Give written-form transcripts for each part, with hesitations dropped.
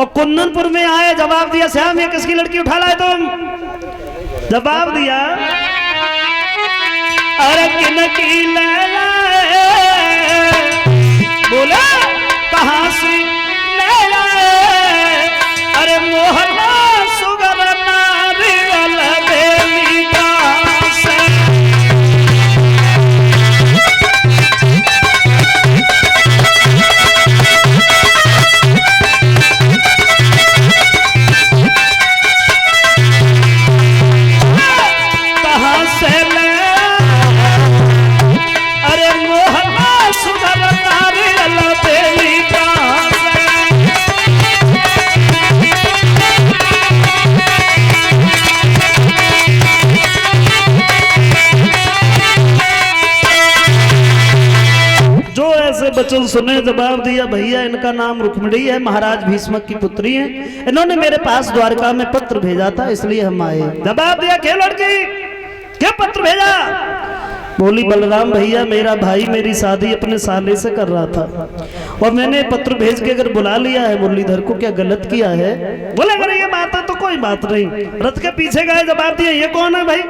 और कुंदनपुर में आए, जवाब दिया श्याम ये किसकी लड़की उठा लाए तुम? जवाब दिया अरे किन की लैला, बोला कहां से लैला, अरे मोहना सुगर नारियल बेली कहां से। कहां से ले, अरे मोहना सुगर नारियल बेली कहां से। जो ऐसे बचन सुने, जवाब दिया भैया इनका नाम रुक्मिणी है, महाराज भीष्मक की पुत्री है, इन्होंने मेरे पास द्वारका में पत्र भेजा था इसलिए हम आए। जवाब दिया क्या लड़की, क्या पत्र भेजा? बोली बलराम भैया मेरा भाई मेरी शादी अपने साले से कर रहा था और मैंने पत्र भेज के अगर बुला लिया है मुरलीधर को, क्या गलत किया है? बोले अगर ये बात है तो कोई बात नहीं, रथ के पीछे गए। जवाब दिया ये कौन है भाई?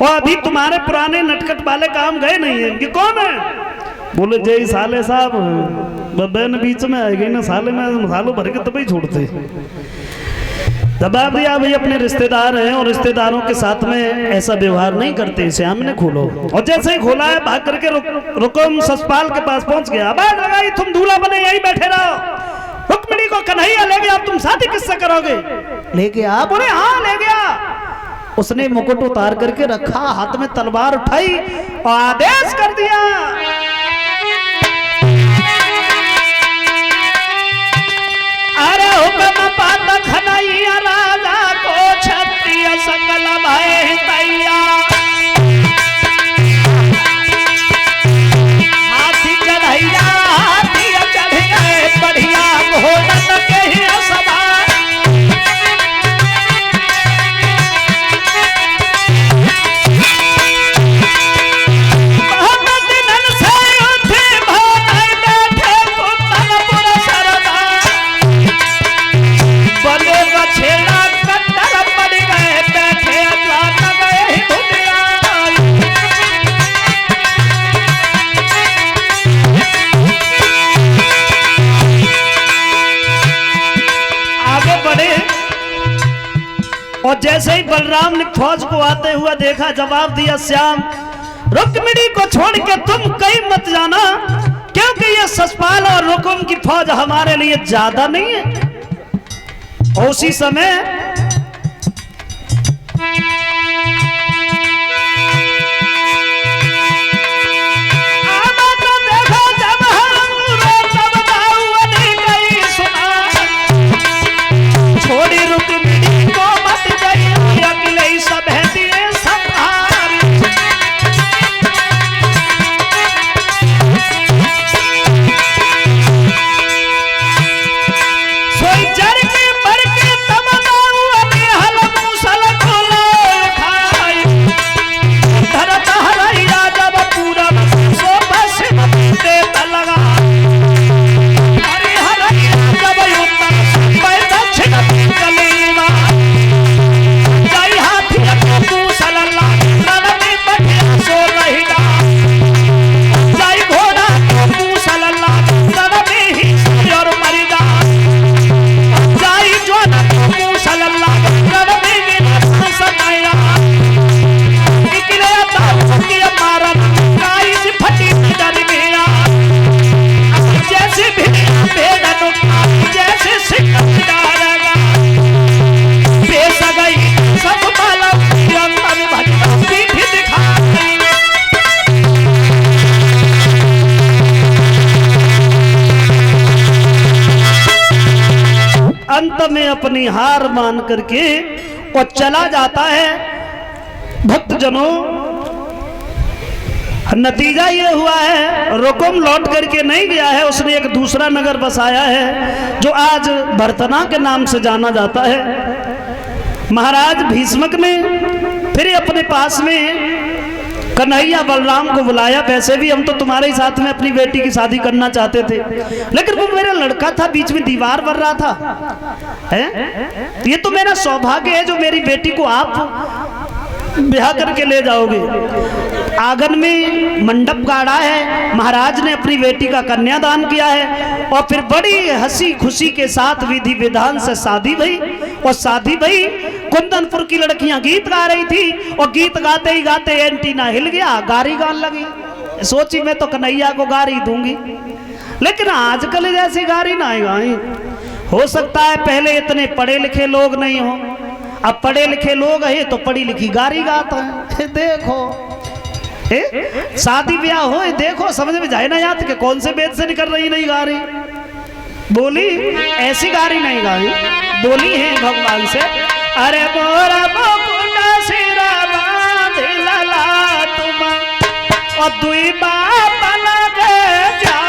और अभी तुम्हारे पुराने नटखट वाले काम गए नहीं है, ये कौन है? बोले जय साले साहब, बहन बीच में आएगी ना, साले में सालों भर के तभी छोड़ते। जवाब दिया भाई अपने रिश्तेदार हैं और रिश्तेदारों के साथ में ऐसा व्यवहार नहीं करते, श्याम ने खोलो। और जैसे ही खोला है भाग करके रुकुम ससपाल के पास पहुंच गया। आवाज लगाई तुम दूल्हा बने यहीं बैठे रहो, रुक्मिणी को कन्हैया ले गया, अब तुम शादी किससे करोगे? ले गया? बोले हाँ ले गया। उसने मुकुट उतार करके रखा, हाथ में तलवार उठाई और आदेश कर दिया अरे हुक्म पात खनैया राजा को क्षत्रिय सकल भय तैया। हाथी चढ़ैया हाथी चढ़ गए बढ़िया घोड़न के ही सभा। और जैसे ही बलराम ने फौज को आते हुए देखा, जवाब दिया श्याम रुक्मिणी को छोड़ के तुम कहीं मत जाना, क्योंकि ये ससपाल और रुकुम की फौज हमारे लिए ज्यादा नहीं है। और उसी समय छोड़ी रुक्मिणी को मत जाइए, अकेले सब है दिए संहार। सोई जर के पर के तमनाऊ अने हल मूसल खोलो खाई। धरत हरैया जब पूरब सो बस दे तलगा। हरि हरैया जब उत्तर मैं दक्षिण कलीमा। जय हाथी मूसल रण में बैठे सो रहेगा। जय घोड़ा मूसल रण में ही और मर जा। जय ज्वान मूसल रण में भी सताया। निकले ताऊ के मारन गाय से फटी नजर मेरा। जैसे भी बेदन जैसे सिकंदर पेश गई सब माला अंतर भजन पीठ दिखा। अंत में अपनी हार मान करके और चला जाता है। भक्तजनों नतीजा ये हुआ है, रुकुम लौट करके नहीं गया है, उसने एक दूसरा नगर बसाया है जो आज भरतना के नाम से जाना जाता है। महाराज भीष्मक ने फिर अपने पास में कन्हैया बलराम को बुलाया, वैसे भी हम तो तुम्हारे ही साथ में अपनी बेटी की शादी करना चाहते थे, लेकिन वो मेरा लड़का था, बीच में दीवार बन रहा था। है ये तो मेरा सौभाग्य है जो मेरी बेटी को आप ब्याह करके ले जाओगे। आंगन में मंडप गाड़ा है, महाराज ने अपनी बेटी का कन्यादान किया है और फिर बड़ी हंसी खुशी के साथ विधि विधान से शादी भई। और शादी भई, कुंदनपुर की लड़कियां गीत गा रही थी और गीत गाते ही गाते एंटीना हिल गया, गारी गान लगी। सोची मैं तो कन्हैया को गारी दूंगी, लेकिन आजकल जैसी गारी ना गाई। हो सकता है पहले इतने पढ़े लिखे लोग नहीं हो, अब पढ़े लिखे लोग है तो पढ़ी लिखी गारी गाता है। देखो शादी ब्याह हो, देखो समझ में जाए ना याद के कौन से वेद से निकल रही नहीं गारी। बोली ऐसी गारी नहीं गाई, बोली है भगवान से, अरे मोरा मुकुटा सिरा बांध लला तुम और दुई बाप लगे जाए।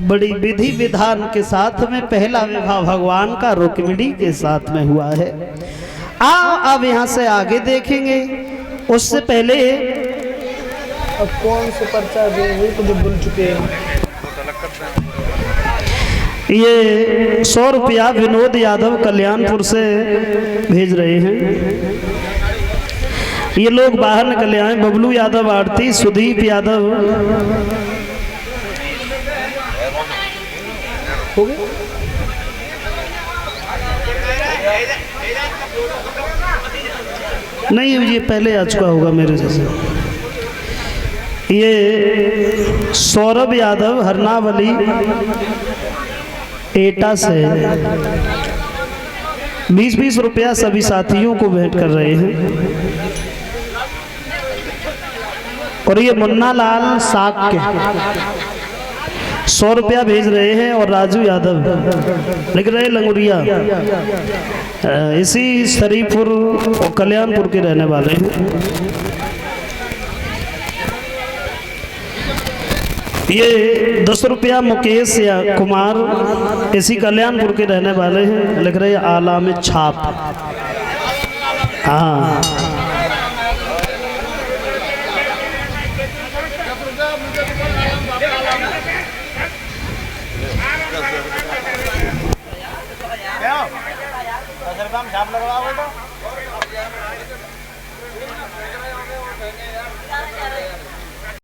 बड़ी विधि विधान के साथ में पहला विवाह भगवान का रुक्मिणी के साथ में हुआ है। अब यहाँ से आगे देखेंगे, उससे पहले अब कौन से पर्चा तो बोल चुके हैं। ये 100 रुपया विनोद यादव कल्याणपुर से भेज रहे हैं। ये लोग बाहर निकले आए, बबलू यादव आरती, सुदीप यादव हो गए। नहीं ये पहले आ चुका होगा मेरे जैसे। ये सौरभ यादव हरनावली एटा से 20-20 रुपया सभी साथियों को भेंट कर रहे हैं। और ये मुन्ना लाल साक के 100 रुपया भेज रहे हैं। और राजू यादव लिख रहे लंगुरिया, इसी शरीफपुर और कल्याणपुर के रहने वाले हैं। ये 10 रुपया मुकेश या कुमार इसी कल्याणपुर के रहने वाले हैं, लिख रहे हैं आला में छाप। हाँ छाप लगवा